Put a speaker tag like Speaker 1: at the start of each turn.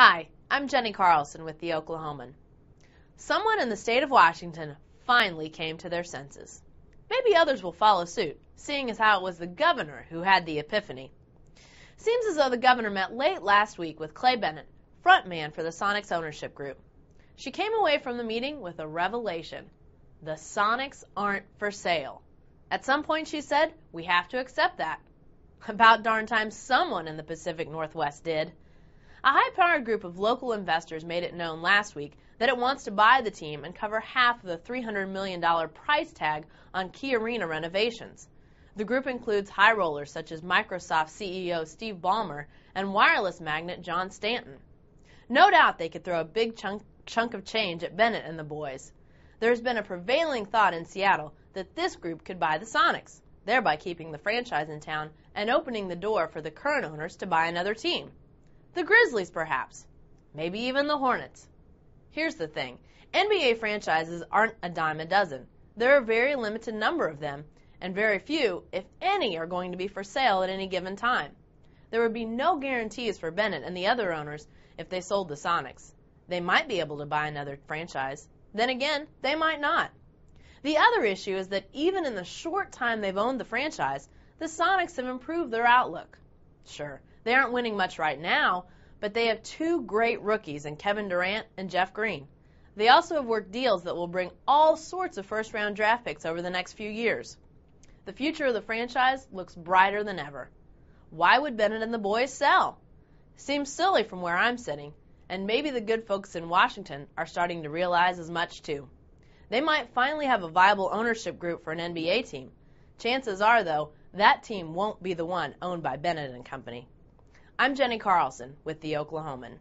Speaker 1: Hi, I'm Jenni Carlson with the Oklahoman. Someone in the state of Washington finally came to their senses. Maybe others will follow suit, seeing as how it was the governor who had the epiphany. Seems as though the governor met late last week with Clay Bennett, frontman for the Sonics ownership group. She came away from the meeting with a revelation. The Sonics aren't for sale. At some point, she said, we have to accept that. About darn time someone in the Pacific Northwest did. A high-powered group of local investors made it known last week that it wants to buy the team and cover half of the $300 million price tag on key arena renovations. The group includes high rollers such as Microsoft CEO Steve Ballmer and wireless magnate John Stanton. No doubt they could throw a big chunk of change at Bennett and the boys. There's been a prevailing thought in Seattle that this group could buy the Sonics, thereby keeping the franchise in town and opening the door for the current owners to buy another team. The Grizzlies, perhaps. Maybe even the Hornets. Here's the thing. NBA franchises aren't a dime a dozen. There are a very limited number of them, and very few, if any, are going to be for sale at any given time. There would be no guarantees for Bennett and the other owners if they sold the Sonics. They might be able to buy another franchise. Then again, they might not. The other issue is that even in the short time they've owned the franchise, the Sonics have improved their outlook. Sure, they aren't winning much right now, but they have two great rookies in Kevin Durant and Jeff Green. They also have worked deals that will bring all sorts of first-round draft picks over the next few years. The future of the franchise looks brighter than ever. Why would Bennett and the boys sell? Seems silly from where I'm sitting, and maybe the good folks in Washington are starting to realize as much too. They might finally have a viable ownership group for an NBA team. Chances are, though, that team won't be the one owned by Bennett and Company. I'm Jenni Carlson with the Oklahoman.